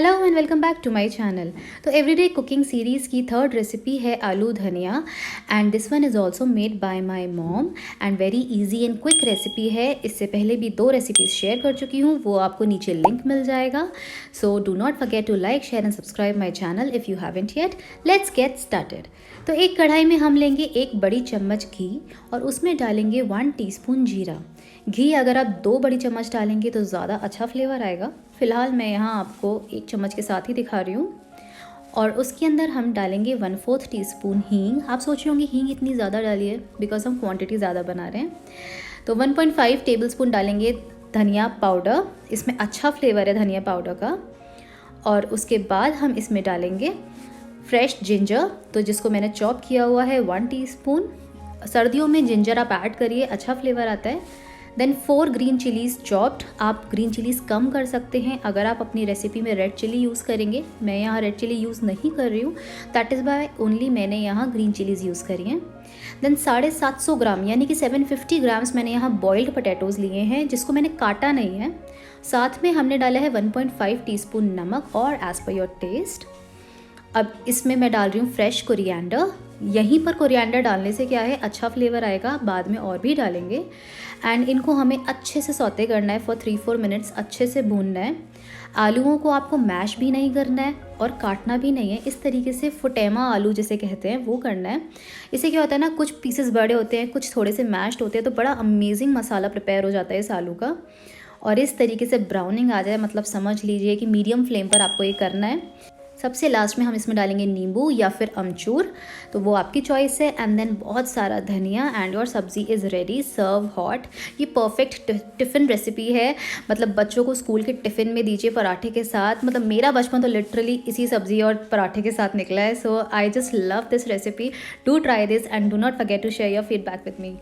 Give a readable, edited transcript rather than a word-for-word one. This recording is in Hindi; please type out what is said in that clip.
Hello and welcome back to my channel. तो एवरीडे कुकिंग सीरीज़ की थर्ड रेसिपी है aloo dhania and this one is also made by my mom and very easy and quick recipe है। इससे पहले भी 2 रेसिपीज़ शेयर कर चुकी हूँ, वो आपको नीचे लिंक मिल जाएगा। So do not forget to like share and subscribe my channel if you haven't yet. Let's get started. तो एक कढ़ाई में हम लेंगे 1 बड़ी चम्मच घी और उसमें डालेंगे 1 टीस्पून जीरा। घी अगर आप 2 बड़ी चम्मच डालेंगे तो ज़्यादा अच्छा फ्लेवर आएगा। फ़िलहाल मैं यहाँ आपको 1 चम्मच के साथ ही दिखा रही हूँ। और उसके अंदर हम डालेंगे 1/4 टीस्पून हींग। आप सोच रहे होंगे हींग इतनी ज़्यादा डालिए, बिकॉज हम क्वांटिटी ज़्यादा बना रहे हैं। तो 1.5 टेबलस्पून डालेंगे धनिया पाउडर, इसमें अच्छा फ्लेवर है धनिया पाउडर का। और उसके बाद हम इसमें डालेंगे फ्रेश जिंजर, तो जिसको मैंने चॉप किया हुआ है 1 टीस्पून। सर्दियों में जिंजर आप ऐड करिए, अच्छा फ्लेवर आता है। Then 4 green chillies chopped. आप ग्रीन चिलीज़ कम कर सकते हैं अगर आप अपनी रेसिपी में रेड चिली यूज़ करेंगे। मैं यहाँ रेड चिली यूज़ नहीं कर रही हूँ, दैट इज़ वाई ओनली मैंने यहाँ ग्रीन चिलीज़ यूज़ करी हैं। देन 750 ग्राम यानी कि 750 ग्राम्स मैंने यहाँ बॉइल्ड पोटैटोज़ लिए हैं, जिसको मैंने काटा नहीं है। साथ में हमने डाला है 1.5 टीस्पून नमक और एज़ पर योर टेस्ट। अब इसमें मैं डाल रही हूँ फ्रेश कोरिएंडर। यहीं पर कोरिएंडर डालने से क्या है, अच्छा फ्लेवर आएगा, बाद में और भी डालेंगे। एंड इनको हमें अच्छे से सौते करना है फॉर 3-4 मिनट्स, अच्छे से भूनना है। आलूओं को आपको मैश भी नहीं करना है और काटना भी नहीं है, इस तरीके से फुटेमा आलू जिसे कहते हैं वो करना है। इससे क्या होता है ना, कुछ पीसेस बड़े होते हैं, कुछ थोड़े से मैश्ड होते हैं, तो बड़ा अमेजिंग मसाला प्रिपेयर हो जाता है इस आलू का। और इस तरीके से ब्राउनिंग आ जाए, मतलब समझ लीजिए कि मीडियम फ्लेम पर आपको ये करना है। सबसे लास्ट में हम इसमें डालेंगे नींबू या फिर अमचूर, तो वो आपकी चॉइस है। एंड देन बहुत सारा धनिया एंड योर सब्ज़ी इज़ रेडी, सर्व हॉट। ये परफेक्ट टिफ़िन रेसिपी है, मतलब बच्चों को स्कूल के टिफ़िन में दीजिए पराठे के साथ। मतलब मेरा बचपन तो लिटरली इसी सब्ज़ी और पराठे के साथ निकला है। So I just love this recipe. Do try this and do not forget to share your feedback with me.